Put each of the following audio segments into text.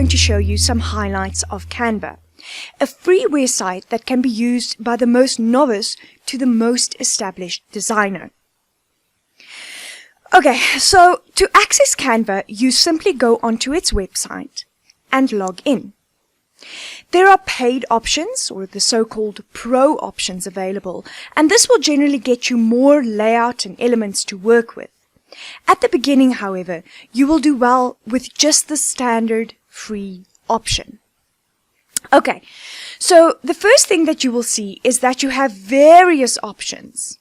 going to show you some highlights of Canva, a freeware site that can be used by the most novice to the most established designer. Okay, so to access Canva, you simply go onto its website and log in. There are paid options, or the so-called pro options, available, and this will generally get you more layout and elements to work with. At the beginning, however, you will do well with just the standard free option. Okay, so the first thing that you will see is that you have various options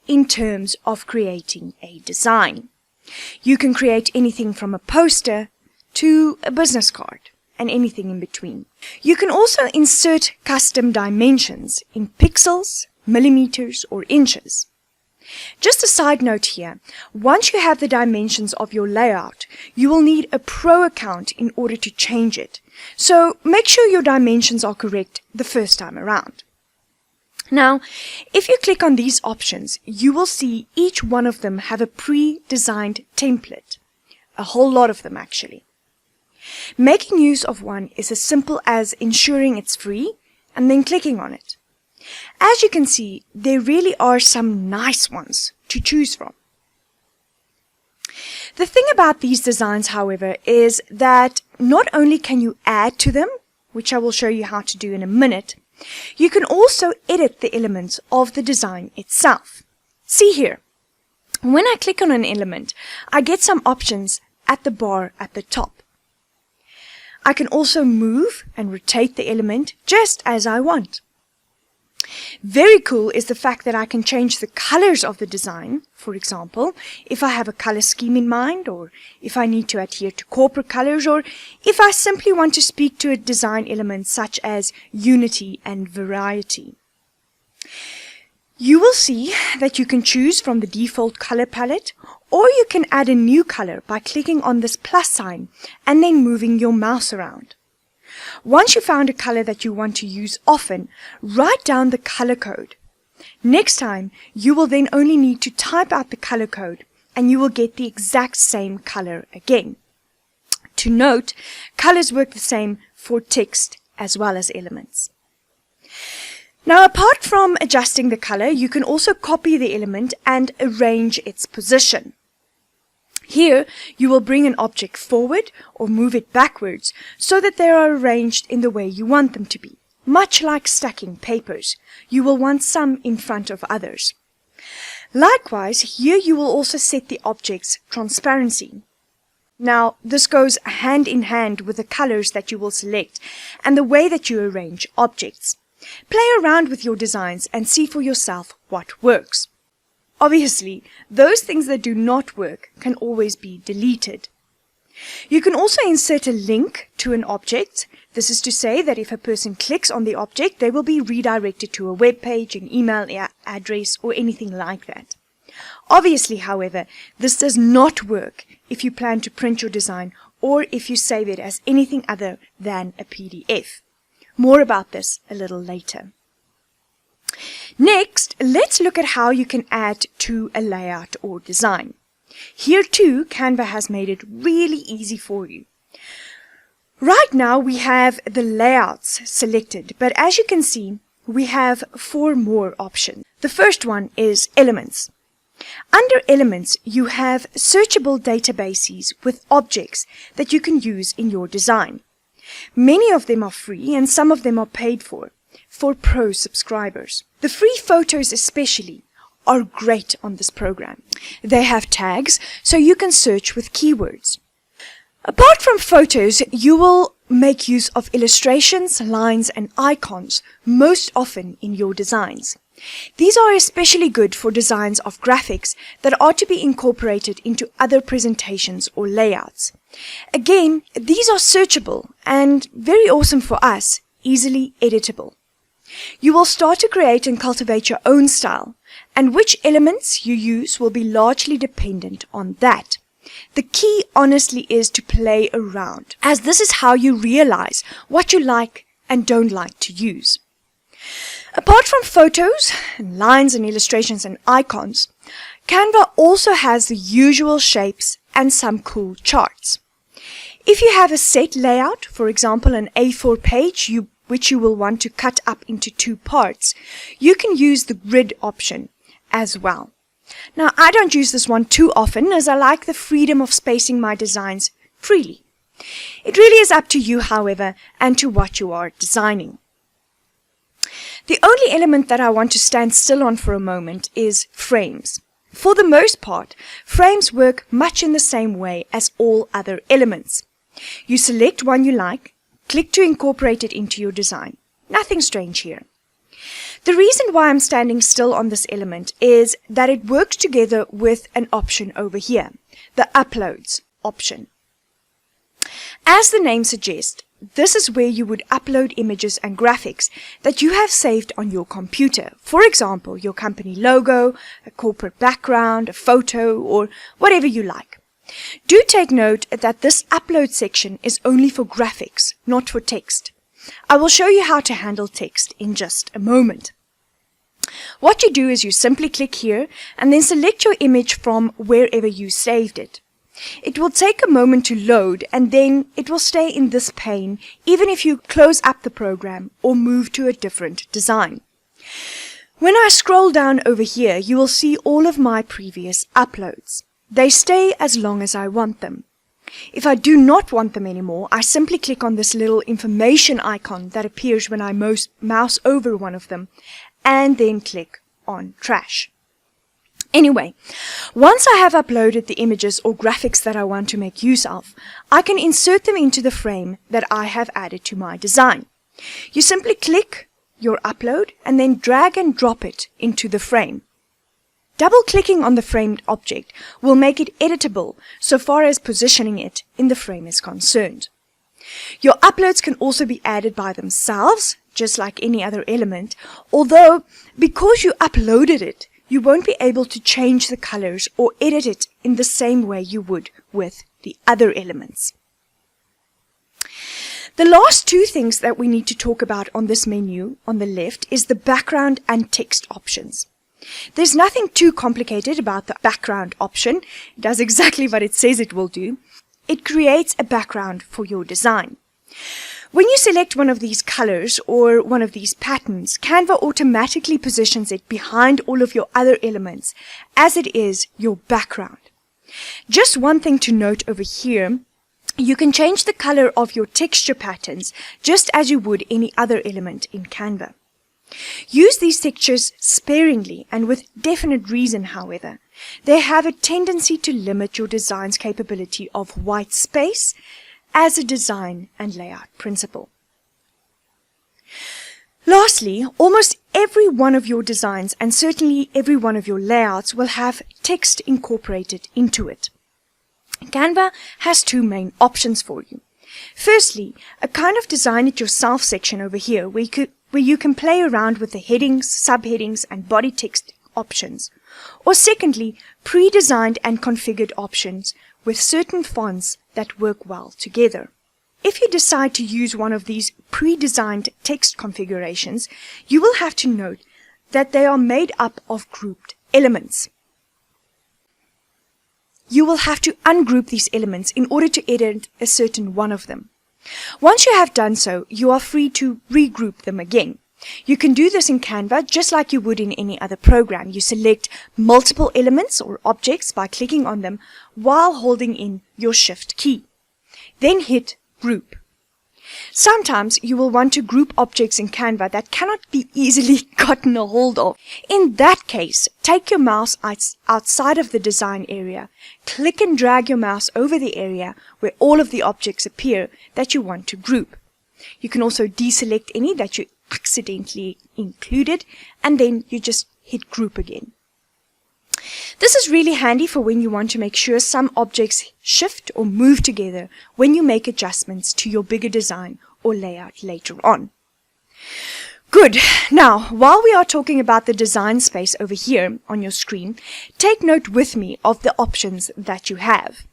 in terms of creating a design. You can create anything from a poster to a business card, and anything in between. You can also insert custom dimensions in pixels, millimeters, or inches. Just a side note here, once you have the dimensions of your layout, you will need a pro account in order to change it. So make sure your dimensions are correct the first time around. Now, if you click on these options, you will see each one of them have a pre-designed template. A whole lot of them, actually. Making use of one is as simple as ensuring it's free and then clicking on it. As you can see, there really are some nice ones to choose from. The thing about these designs, however, is that not only can you add to them, which I will show you how to do in a minute, you can also edit the elements of the design itself. See here, when I click on an element, I get some options at the bar at the top. I can also move and rotate the element just as I want. Very cool is the fact that I can change the colors of the design. For example, if I have a color scheme in mind, or if I need to adhere to corporate colors, or if I simply want to speak to a design element such as unity and variety. You will see that you can choose from the default color palette, or you can add a new color by clicking on this plus sign and then moving your mouse around. Once you found a color that you want to use often, write down the color code. Next time, you will then only need to type out the color code and you will get the exact same color again. To note, colors work the same for text as well as elements. Now, apart from adjusting the color, you can also copy the element and arrange its position. Here, you will bring an object forward or move it backwards so that they are arranged in the way you want them to be. Much like stacking papers, you will want some in front of others. Likewise, here you will also set the object's transparency. Now, this goes hand in hand with the colors that you will select and the way that you arrange objects. Play around with your designs and see for yourself what works. Obviously, those things that do not work can always be deleted. You can also insert a link to an object. This is to say that if a person clicks on the object, they will be redirected to a web page, an email address, or anything like that. Obviously, however, this does not work if you plan to print your design or if you save it as anything other than a PDF. More about this a little later. Next, let's look at how you can add to a layout or design. Here too, Canva has made it really easy for you. Right now we have the layouts selected, but as you can see, we have 4 more options. The first one is elements. Under elements, you have searchable databases with objects that you can use in your design. Many of them are free and some of them are paid for pro subscribers. The free photos especially are great on this program. They have tags, so you can search with keywords. Apart from photos, you will make use of illustrations, lines, and icons most often in your designs. These are especially good for designs of graphics that are to be incorporated into other presentations or layouts. Again, these are searchable and very awesome for us, easily editable. You will start to create and cultivate your own style, and which elements you use will be largely dependent on that. The key, honestly, is to play around, as this is how you realize what you like and don't like to use. Apart from photos, and lines and illustrations and icons, Canva also has the usual shapes and some cool charts. If you have a set layout, for example an A4 page which you will want to cut up into 2 parts, you can use the grid option as well. Now, I don't use this one too often as I like the freedom of spacing my designs freely. It really is up to you, however, and to what you are designing. The only element that I want to stand still on for a moment is frames. For the most part, frames work much in the same way as all other elements. You select one you like, click to incorporate it into your design. Nothing strange here. The reason why I'm standing still on this element is that it works together with an option over here, the Uploads option. As the name suggests, this is where you would upload images and graphics that you have saved on your computer. For example, your company logo, a corporate background, a photo, or whatever you like. Do take note that this upload section is only for graphics, not for text. I will show you how to handle text in just a moment. What you do is you simply click here and then select your image from wherever you saved it. It will take a moment to load and then it will stay in this pane even if you close up the program or move to a different design. When I scroll down over here, you will see all of my previous uploads. They stay as long as I want them. If I do not want them anymore, I simply click on this little information icon that appears when I mouse over one of them and then click on Trash. Anyway, once I have uploaded the images or graphics that I want to make use of, I can insert them into the frame that I have added to my design. You simply click your upload and then drag and drop it into the frame. Double-clicking on the framed object will make it editable so far as positioning it in the frame is concerned. Your uploads can also be added by themselves, just like any other element, although because you uploaded it, you won't be able to change the colors or edit it in the same way you would with the other elements. The last 2 things that we need to talk about on this menu on the left is the background and text options. There's nothing too complicated about the background option. It does exactly what it says it will do. It creates a background for your design. When you select one of these colors or one of these patterns, Canva automatically positions it behind all of your other elements as it is your background. Just one thing to note over here, you can change the color of your texture patterns just as you would any other element in Canva. Use these textures sparingly and with definite reason, however. They have a tendency to limit your design's capability of white space as a design and layout principle. Lastly, almost every one of your designs and certainly every one of your layouts will have text incorporated into it. Canva has 2 main options for you. Firstly, a kind of design it yourself section over here where you can play around with the headings, subheadings, and body text options. Or secondly, pre-designed and configured options with certain fonts that work well together. If you decide to use one of these pre-designed text configurations, you will have to note that they are made up of grouped elements. You will have to ungroup these elements in order to edit a certain one of them. Once you have done so, you are free to regroup them again. You can do this in Canva just like you would in any other program. You select multiple elements or objects by clicking on them while holding in your Shift key. Then hit Group. Sometimes you will want to group objects in Canva that cannot be easily gotten a hold of. In that case, take your mouse outside of the design area, click and drag your mouse over the area where all of the objects appear that you want to group. You can also deselect any that you accidentally included, and then you just hit Group again. This is really handy for when you want to make sure some objects shift or move together when you make adjustments to your bigger design or layout later on. Good. Now, while we are talking about the design space over here on your screen, take note with me of the options that you have.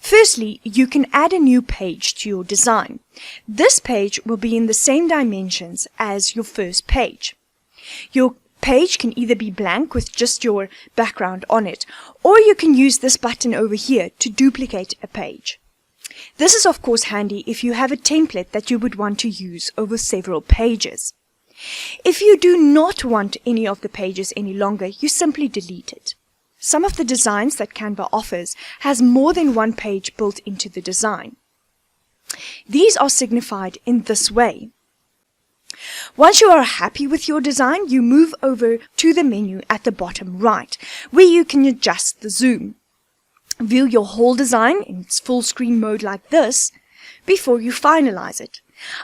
Firstly, you can add a new page to your design. This page will be in the same dimensions as your first page. Your page can either be blank with just your background on it, or you can use this button over here to duplicate a page. This is of course handy if you have a template that you would want to use over several pages. If you do not want any of the pages any longer, you simply delete it. Some of the designs that Canva offers has more than one page built into the design. These are signified in this way. Once you are happy with your design, you move over to the menu at the bottom right, where you can adjust the zoom. View your whole design in its full screen mode like this before you finalize it.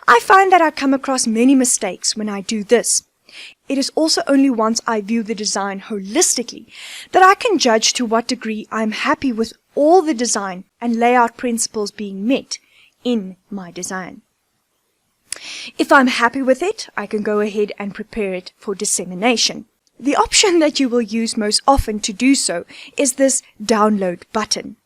I find that I come across many mistakes when I do this. It is also only once I view the design holistically that I can judge to what degree I am happy with all the design and layout principles being met in my design. If I'm happy with it, I can go ahead and prepare it for dissemination. The option that you will use most often to do so is this download button.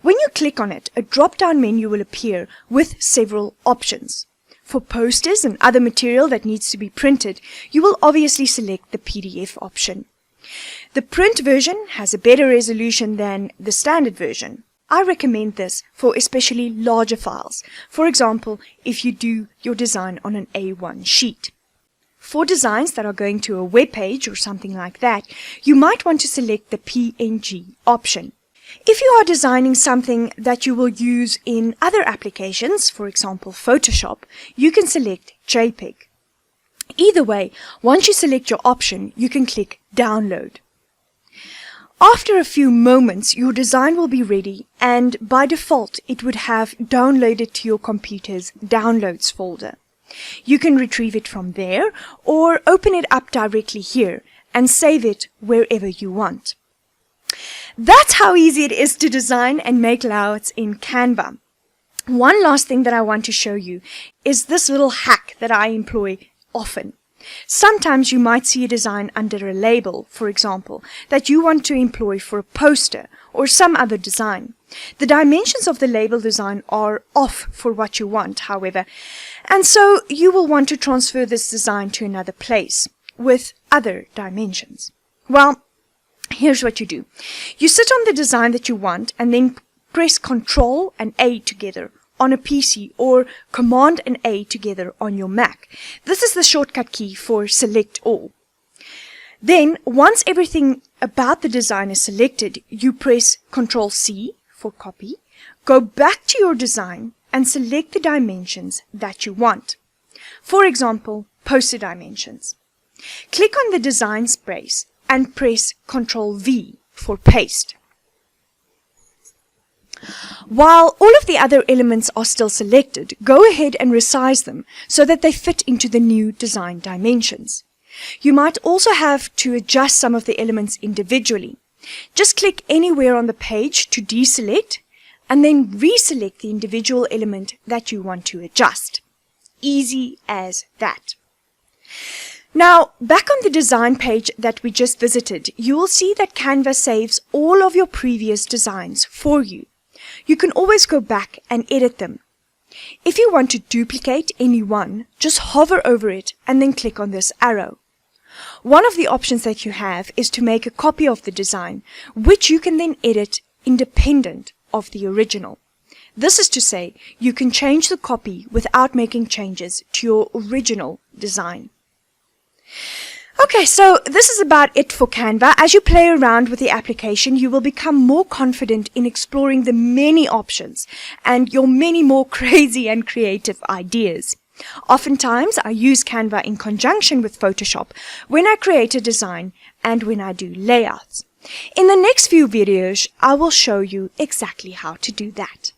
When you click on it, a drop-down menu will appear with several options. For posters and other material that needs to be printed, you will obviously select the PDF option. The print version has a better resolution than the standard version. I recommend this for especially larger files. For example, if you do your design on an A1 sheet. For designs that are going to a web page or something like that, you might want to select the PNG option. If you are designing something that you will use in other applications, for example Photoshop, you can select JPEG. Either way, once you select your option, you can click Download. After a few moments, your design will be ready, and by default, it would have downloaded to your computer's Downloads folder. You can retrieve it from there, or open it up directly here and save it wherever you want. That's how easy it is to design and make layouts in Canva. One last thing that I want to show you is this little hack that I employ often. Sometimes you might see a design under a label, for example, that you want to employ for a poster or some other design. The dimensions of the label design are off for what you want, however, and so you will want to transfer this design to another place with other dimensions. Well, here's what you do. You sit on the design that you want and then press Ctrl and A together on a PC or Command and A together on your Mac. This is the shortcut key for Select All. Then, once everything about the design is selected, you press Ctrl C for copy, go back to your design and select the dimensions that you want. For example, poster dimensions. Click on the design space and press Ctrl V for paste. While all of the other elements are still selected, go ahead and resize them so that they fit into the new design dimensions. You might also have to adjust some of the elements individually. Just click anywhere on the page to deselect and then reselect the individual element that you want to adjust. Easy as that. Now, back on the design page that we just visited, you will see that Canva saves all of your previous designs for you. You can always go back and edit them. If you want to duplicate any one, just hover over it and then click on this arrow. One of the options that you have is to make a copy of the design, which you can then edit independent of the original. This is to say, you can change the copy without making changes to your original design. Okay, so this is about it for Canva. As you play around with the application, you will become more confident in exploring the many options and your many more crazy and creative ideas. Oftentimes, I use Canva in conjunction with Photoshop when I create a design and when I do layouts. In the next few videos, I will show you exactly how to do that.